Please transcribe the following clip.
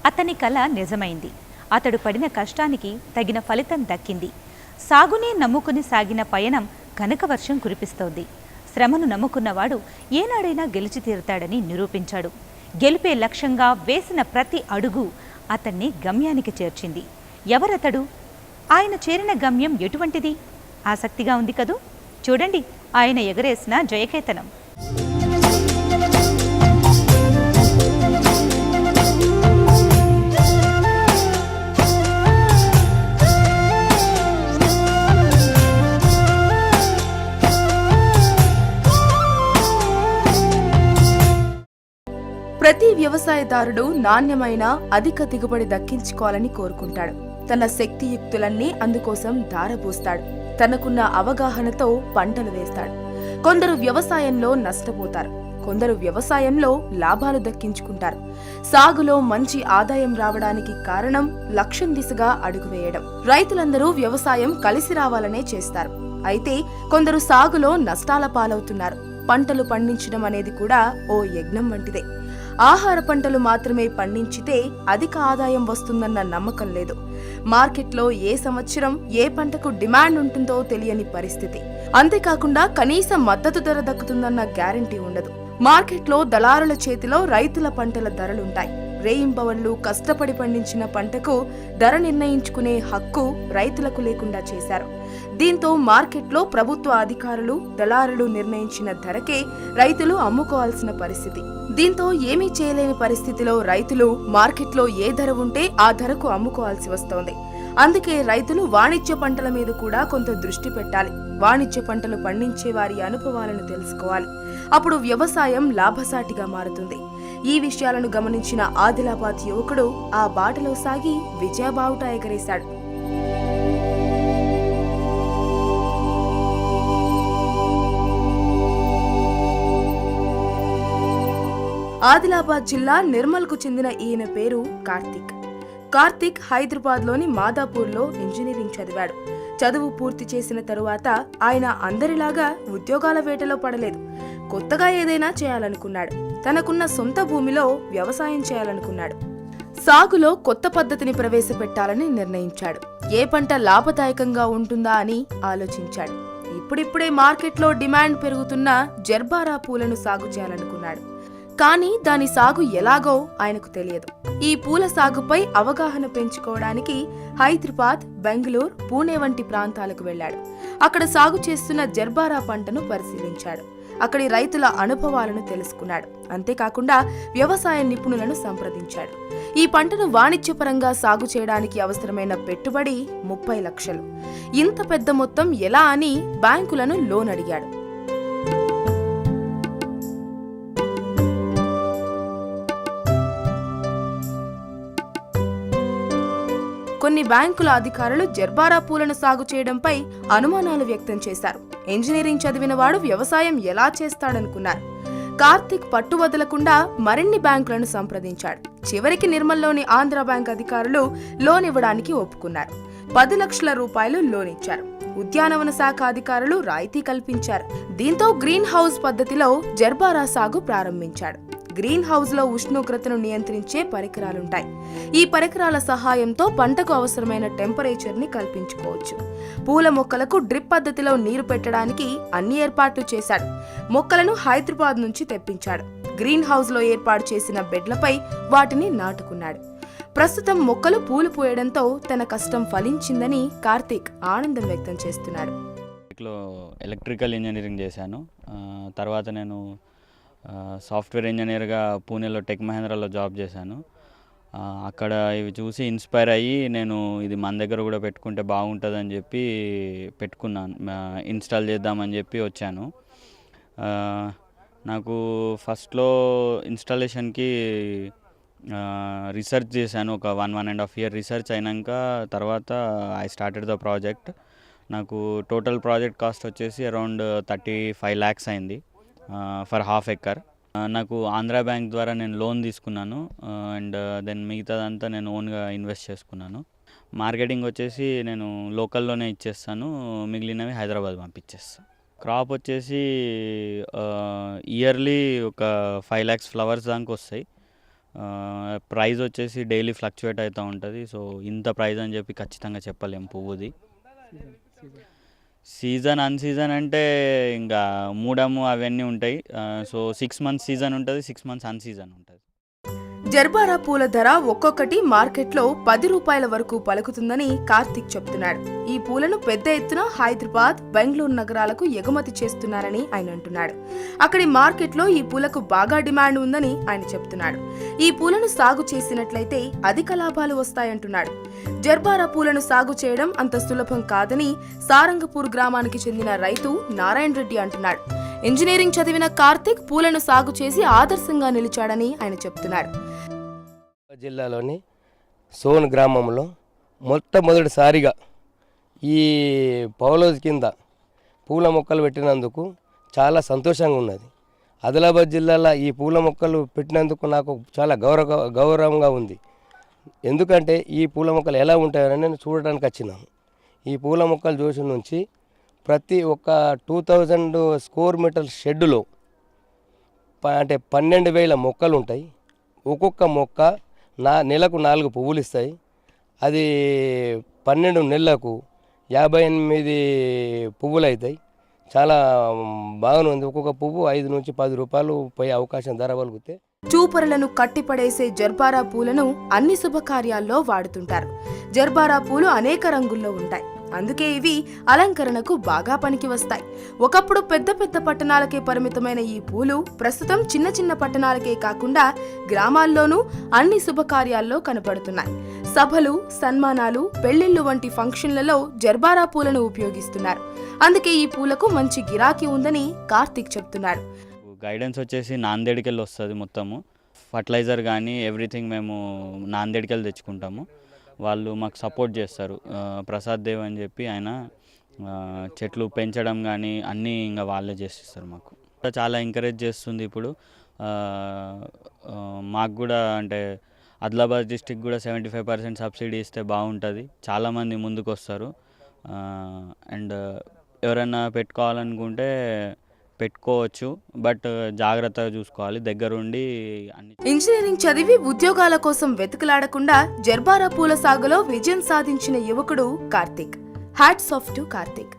అతని కల నిజమైంది. అతడు పడిన కష్టానికి తగిన ఫలితం దక్కింది. సాగునే నమ్ముకుని సాగిన పయనం కనకవర్షం కురిపిస్తోంది. శ్రమను నమ్ముకున్నవాడు ఏనాడైనా గెలిచి తీరుతాడని నిరూపించాడు. గెలిపే లక్ష్యంగా వేసిన ప్రతి అడుగు అతన్ని గమ్యానికి చేర్చింది. ఎవరతడు? ఆయన చేరిన గమ్యం ఎటువంటిది? ఆసక్తిగా ఉంది కదూ. చూడండి ఆయన ఎగరేసిన జయకేతనం. ప్రతి వ్యవసాయదారుడు నాణ్యమైన అధిక దిగుబడి దక్కించుకోవాలని కోరుకుంటాడు. తన శక్తియుక్తులన్నీ అందుకోసం ధారపోస్తాడు. తనకున్న అవగాహనతో పంటలు వేస్తాడు. కొందరు వ్యవసాయంలో నష్టపోతారు, కొందరు వ్యవసాయంలో లాభాలు దక్కించుకుంటారు. సాగులో మంచి ఆదాయం రావడానికి కారణం లక్ష్యం దిశగా అడుగు వేయడం. రైతులందరూ వ్యవసాయం కలిసి రావాలనే చేస్తారు. అయితే కొందరు సాగులో నష్టాల పాలవుతున్నారు. పంటలు పండించడం అనేది కూడా ఓ యజ్ఞం వంటిదే. ఆహార పంటలు మాత్రమే పండించితే అధిక ఆదాయం వస్తుందన్న నమ్మకం లేదు. మార్కెట్లో ఏ సంవత్సరం ఏ పంటకు డిమాండ్ ఉంటుందో తెలియని పరిస్థితి. అంతేకాకుండా కనీస మద్దతు ధర దక్కుతుందన్న గ్యారంటీ ఉండదు. మార్కెట్లో దళారుల చేతిలో రైతుల పంటల ధరలుంటాయి. రేయింబవళ్లు కష్టపడి పండించిన పంటకు ధర నిర్ణయించుకునే హక్కు రైతులకు లేకుండా చేశారు. దీంతో మార్కెట్లో ప్రభుత్వ అధికారులు దళారులు నిర్ణయించిన ధరకే రైతులు అమ్ముకోవాల్సిన పరిస్థితి. దీంతో ఏమీ చేయలేని పరిస్థితిలో రైతులు మార్కెట్లో ఏ ధర ఉంటే ఆ ధరకు అమ్ముకోవాల్సి వస్తోంది. అందుకే రైతులు వాణిజ్య పంటల మీద కూడా కొంత దృష్టి పెట్టాలి. వాణిజ్య పంటలు పండించే వారి అనుభవాలను తెలుసుకోవాలి. అప్పుడు వ్యవసాయం లాభసాటిగా మారుతుంది. ఈ విషయాలను గమనించిన ఆదిలాబాద్ యువకుడు ఆ బాటలో సాగి విజయబావుట ఎగరేశాడు. ఆదిలాబాద్ జిల్లా నిర్మల్కు చెందిన ఈయన పేరు కార్తిక్. కార్తిక్ హైదరాబాద్లోని మాదాపూర్లో ఇంజనీరింగ్ చదివాడు. చదువు పూర్తి చేసిన తరువాత ఆయన అందరిలాగా ఉద్యోగాల వేటలో పడలేదు. కొత్తగా ఏదైనా చేయాలనుకున్నాడు. తనకున్న సొంత భూమిలో వ్యవసాయం చేయాలనుకున్నాడు. సాగులో కొత్త పద్ధతిని ప్రవేశపెట్టాలని నిర్ణయించాడు. ఏ పంట లాభదాయకంగా ఉంటుందా అని ఆలోచించాడు. ఇప్పుడిప్పుడే మార్కెట్లో డిమాండ్ పెరుగుతున్న జర్బారా పూలను సాగు చేయాలనుకున్నాడు. కానీ దాని సాగు ఎలాగో ఆయనకు తెలియదు. ఈ పూల సాగుపై అవగాహన పెంచుకోవడానికి హైదరాబాద్, బెంగళూరు, పూణే వంటి ప్రాంతాలకు వెళ్లాడు. అక్కడ సాగు చేస్తున్న జర్బారా పంటను పరిశీలించాడు. అక్కడి రైతుల అనుభవాలను తెలుసుకున్నాడు. అంతేకాకుండా వ్యవసాయ నిపుణులను సంప్రదించాడు. ఈ పంటను వాణిజ్యపరంగా సాగు చేయడానికి అవసరమైన పెట్టుబడి 30 లక్షలు. ఇంత పెద్ద మొత్తం ఎలా అని బ్యాంకులను లోన్ అడిగాడు. కొన్ని బ్యాంకుల అధికారులు జర్బారా పూలను సాగు చేయడంపై అనుమానాలు వ్యక్తం చేశారు. ఇంజనీరింగ్ చదివిన వాడు వ్యవసాయం ఎలా చేస్తాడనుకున్నారు. కార్తిక్ పట్టు వదలకుండా మరిన్ని బ్యాంకులను సంప్రదించాడు. చివరికి నిర్మల్లోని ఆంధ్ర బ్యాంక్ అధికారులు లోన్ ఇవ్వడానికి ఒప్పుకున్నారు. 10 లక్షల రూపాయలు లోన్ ఇచ్చారు. ఉద్యానవన శాఖ అధికారులు రాయితీ కల్పించారు. దీంతో గ్రీన్ హౌస్ పద్ధతిలో జర్బారా సాగు ప్రారంభించాడు. గ్రీన్ హౌస్ లో ఉష్ణోగ్రతను నియంత్రించే పరికరాలుంటాయి. ఈ పరికరాల సహాయంతో పంటకు అవసరమైన టెంపరేచర్ ని కల్పించుకోవచ్చు. పూల మొక్కలకు డ్రిప్ పద్ధతిలో నీరు పెట్టడానికి అన్ని ఏర్పాట్లు చేశాడు. మొక్కలను హైదరాబాద్ నుంచి తెప్పించాడు. గ్రీన్ హౌస్ లో ఏర్పాటు చేసిన బెడ్లపై వాటిని నాటుకున్నాడు. ప్రస్తుతం మొక్కలు పూలు పూయడంతో తన కష్టం ఫలించిందని కార్తిక్ ఆనందం వ్యక్తం చేస్తున్నాడు. ఎలక్ట్రికల్ ఇంజనీరింగ్ చేశాను. తర్వాత నేను సాఫ్ట్వేర్ ఇంజనీర్గా పూణేలో టెక్ మహేంద్రాలో జాబ్ చేశాను. అక్కడ ఇవి చూసి ఇన్స్పైర్ అయ్యి నేను ఇది మన దగ్గర కూడా పెట్టుకుంటే బాగుంటుందని చెప్పి పెట్టుకున్నాను. ఇన్స్టాల్ చేద్దామని చెప్పి వచ్చాను. నాకు ఫస్ట్లో ఇన్స్టాలేషన్కి రీసెర్చ్ చేశాను. ఒక 1.5 year రీసెర్చ్ అయినాక తర్వాత ఐ స్టార్టెడ్ ద ప్రాజెక్ట్. నాకు టోటల్ ప్రాజెక్ట్ కాస్ట్ వచ్చేసి అరౌండ్ 35 lakhs అయింది ఫర్ హాఫ్ ఎకర్. నాకు ఆంధ్ర బ్యాంక్ ద్వారా నేను లోన్ తీసుకున్నాను. అండ్ దెన్ మిగతాదంతా నేను ఓన్గా ఇన్వెస్ట్ చేసుకున్నాను. మార్కెటింగ్ వచ్చేసి నేను లోకల్లోనే ఇచ్చేస్తాను, మిగిలినవి హైదరాబాద్ పంపించేస్తాను. క్రాప్ వచ్చేసి ఇయర్లీ ఒక 5 lakhs ఫ్లవర్స్ దాకా వస్తాయి. ప్రైస్ వచ్చేసి డైలీ ఫ్లక్చువేట్ అవుతూ ఉంటుంది. సో ఇంత ప్రైస్ అని చెప్పి ఖచ్చితంగా చెప్పలేము పువ్వుది. సీజన్ అన్సీజన్ అంటే ఇంకా మూడము అవన్నీ ఉంటాయి. సో 6 months సీజన్ ఉంటుంది, 6 months అన్సీజన్ ఉంటుంది. జర్బారా పూల ధర ఒక్కొక్కటి మార్కెట్లో 10 రూపాయల వరకు పలుకుతుందని కార్తిక్ చెప్తున్నాడు. ఈ పూలను పెద్ద ఎత్తున హైదరాబాద్, బెంగళూరు నగరాలకు ఎగుమతి చేస్తున్నారని ఆయన అంటున్నాడు. అక్కడి మార్కెట్లో ఈ పూలకు బాగా డిమాండ్ ఉందని ఆయన చెప్తున్నాడు. ఈ పూలను సాగు చేసినట్లయితే అధిక లాభాలు వస్తాయంటున్నాడు. జర్బారా పూలను సాగు చేయడం అంత సులభం కాదని సారంగపూర్ గ్రామానికి చెందిన రైతు నారాయణ రెడ్డి అంటున్నాడు. ఇంజనీరింగ్ చదివిన కార్తిక్ పూలను సాగు చేసి ఆదర్శంగా నిలిచాడని ఆయన చెప్తున్నాడు. జిల్లాలోని సోన్ గ్రామంలో మొట్టమొదటిసారిగా ఈ పౌలోజ్ కింద పూల మొక్కలు పెట్టినందుకు చాలా సంతోషంగా ఉన్నది. ఆదిలాబాద్ జిల్లాలో ఈ పూల మొక్కలు పెట్టినందుకు నాకు చాలా గౌరవంగా ఉంది. ఎందుకంటే ఈ పూల మొక్కలు ఎలా ఉంటాయని నేను చూడడానికి వచ్చినాను. ఈ పూల మొక్కలు చూసి నుంచి ప్రతి ఒక్క 2000 స్క్వేర్ మీటర్ షెడ్డులో అంటే 12,000 మొక్కలు ఉంటాయి. ఒక్కొక్క మొక్క నెలకు 4 పువ్వులు ఇస్తాయి. అది 12 నెలలకు 58 పువ్వులు అవుతాయి. చాలా బాగుంది. ఒక్కొక్క పువ్వు 5 నుంచి 10 రూపాయలు పోయే అవకాశం ధర పలుకుతే. చూపరులను కట్టిపడేసే జర్బారా పూలను అన్ని శుభకార్యాల్లో వాడుతుంటారు. జర్బారా పూలు అనేక రంగుల్లో ఉంటాయి. అందుకే ఇవి అలంకరణకు బాగా పనికి వస్తాయి. ఒకప్పుడు పెద్ద పెద్ద పట్టణాలకే పరిమితమైన ఈ పూలు ప్రస్తుతం చిన్న చిన్న పట్టణాలకే కాకుండా గ్రామాల్లోనూ అన్ని శుభకార్యాల్లో కనపడుతున్నాయి. సభలు, సన్మానాలు, పెళ్లిళ్లు వంటి ఫంక్షన్లలో జర్బారా పూలను ఉపయోగిస్తున్నారు. అందుకే ఈ పూలకు మంచి గిరాకీ ఉందని కార్తిక్ చెప్తున్నాడు. గైడెన్స్ వచ్చేసి నాందేడ్కెళ్ళి వస్తుంది. మొత్తము ఫర్టిలైజర్ కానీ ఎవ్రీథింగ్ మేము నాందేడ్కెళ్ళి తెచ్చుకుంటాము. వాళ్ళు మాకు సపోర్ట్ చేస్తారు. ప్రసాద్ దేవ్ అని చెప్పి ఆయన చెట్లు పెంచడం కానీ అన్నీ ఇంకా వాళ్ళే చేసిస్తారు. మాకు చాలా ఎంకరేజ్ చేస్తుంది. ఇప్పుడు మాకు కూడా అంటే ఆదిలాబాద్ డిస్టిక్ కూడా 75% సబ్సిడీ ఇస్తే బాగుంటుంది. చాలామంది ముందుకు వస్తారు. అండ్ ఎవరైనా పెట్టుకోవాలనుకుంటే పెట్టుకోవచ్చు. బట్ జాగ్రత్తగా చూసుకోవాలి, దగ్గరుండి అన్ని. ఇంజనీరింగ్ చదివి ఉద్యోగాల కోసం వెతుకులాడకుండా జర్బారా పూల సాగులో విజయం సాధించిన యువకుడు Karthik. Hats off to Karthik.